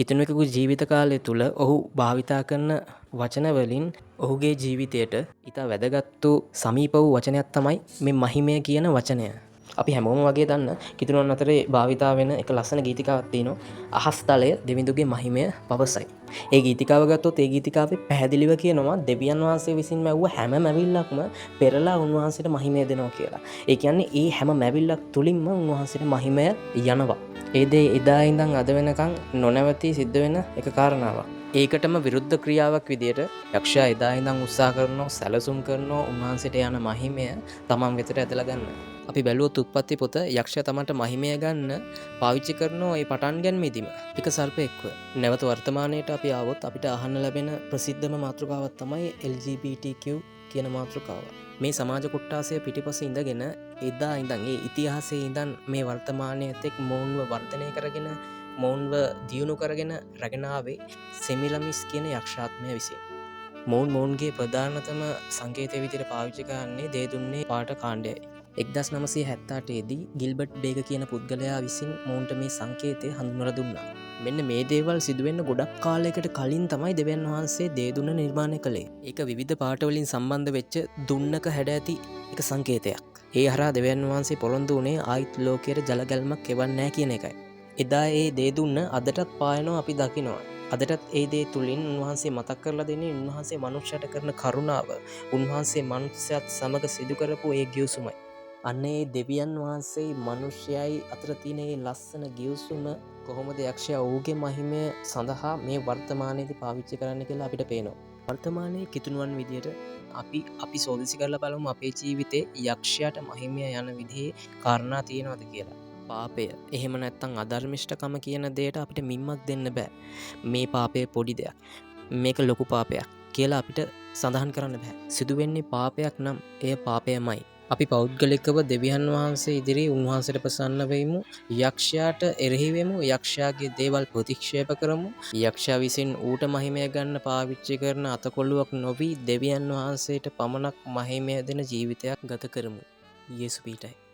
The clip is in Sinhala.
කිතුනෙකුගේ ජීවිත කාලය තුළ ඔහු භාවිතා කරන වචන වලින් ඔහුගේ ජීවිතයට ඉතා වැදගත් වූ සමීප වූ වචනයක් තමයි මේ මහිමය කියන වචනය. අපි හැමෝම වගේ දන්න කිතුනුවන් අතරේ භාවිතා වෙන එක ලස්සන ගීතිකාවක් තියෙනවා. අහස් තලය දෙවිඳුගේ මහිමය පවසයි. ඒ ගීතිකාව ගත්තොත් ඒ ගීතිකාවේ පැහැදිලිව කියනවා දෙවියන් වහන්සේ විසින් මැව්ව හැම මැවිල්ලක්ම පෙරලා උන්වහන්සේට මහිමය දෙනවා කියලා. ඒ කියන්නේ ඒ හැම මැවිල්ලක් තුලින්ම උන්වහන්සේට මහිමය යනවා. ඒ දේ එදා ඉඳන් අද වෙනකන් නොනවතී සිද්ධ වෙන එක කාරණාවක්. ඒකටම විරුද්ධ ක්‍රියාවක් විදියට යක්ෂයා එදා ඉඳන් උත්සාහ කරනවා සැලසුම් කරනවා උන්වහන්සේට යන මහිමය තමන් වෙතට ඇදලා ගන්න. අපි බැලුවොත් උත්පත්ති පොත යක්ෂයා තමන්ට මහිමය ගන්න පාවිච්චි කරනවා ඒ පටන් ගැනීමේදීම එක සර්පෙක්ව. නැවත වර්තමානයට අපි ආවොත් අපිට අහන්න ලැබෙන ප්‍රසිද්ධම මාතෘකාවක් තමයි LGBTQ කියන මාතෘකාව. මේ සමාජ කොට්ටාසය පිටිපස්සේ ඉඳගෙන එදා ඉඳන් ඒ ඉතිහාසයේ ඉඳන් මේ වර්තමානයේත් එක් මොවුන්ව වර්ධනය කරගෙන මොවුන්ව දියුණු කරගෙන රැගෙන ආවේ සෙමිරමිස් කියන යක්ෂාත්මය විසින්. මොවුන්ගේ ප්‍රධානතම සංකේතය විදිහට පාවිච්චි කරන්නේ දේ දුන්නේ පාට කාණ්ඩයයි. 1978 දී ගිල්බර්ට් බේග කියන පුද්ගලයා විසින් මොවුන්ට මේ සංකේතය හඳුන්වලා දුන්නා. මෙන්න මේ දේවල් සිදුවෙන්න ගොඩක් කාලයකට කලින් තමයි දෙවියන් වහන්සේ දේ දුන්න නිර්මාණය කළේ. ඒක විවිධ පාටවලින් සම්බන්ධ වෙච්ච දුන්නක හැඩ ඇති එක සංකේතයක්. ඒ හරහා දෙවියන් වහන්සේ පොළොන්දු වුණේ ආයිත් ලෝකයට ජල ගැල්මක් එවන්නේ නැහැ කියන එකයි. එදා ඒ දේ දුන්න අදටත් පායනවා අපි දකිනවා. අදටත් ඒ දේ තුලින් උන්වහන්සේ මතක් කරලා දෙන්නේ උන්වහන්සේ මනුෂ්‍යයට කරන කරුණාව. උන්වහන්සේ මනුෂ්‍යයත් සමග සිදු කරපු ඒ ගිවිසුමයි. අන්න ඒ දෙවියන් වහන්සේ මනුෂ්‍යයයි අතර තියෙන ඒ ලස්සන ගිවිසුම කොහොමද යක්ෂයා ඔහුගේ මහිමය සඳහා මේ වර්තමානයේදී පාවිච්චි කරන්න කියලා අපිට පේනවා. වර්තමානයේ කිතුනුවන් විදියට අපි සෝදිසි කරලා බලමු අපේ ජීවිතේ යක්ෂයාට මහිමය යන විදිහේ කාරණා තියෙනවද කියලා. පාපය එහෙම නැත්තම් අධර්මිෂ්ඨකම කියන දෙයට අපිට මිම්මක් දෙන්න බෑ. මේ පාපය පොඩි දෙයක්. මේක ලොකු පාපයක් කියලා අපිට සඳහන් කරන්න බෑ. සිදුවෙන්නේ පාපයක් නම් එය පාපයමයි. අපි පෞද්ගලිකව දෙවියන් වහන්සේ ඉදිරියේ උන්වහන්සේට ප්‍රසන්න වෙමු. යක්ෂයාට එරෙහි වෙමු. යක්ෂයාගේ දේවල් ප්‍රතික්ෂේප කරමු. යක්ෂයා විසින් ඌට මහිමය ගන්න පාවිච්චි කරන අතකොළුවක් නොවි දෙවියන් වහන්සේට පමණක් මහිමය දෙන ජීවිතයක් ගත කරමු. යේසු පීඨයි.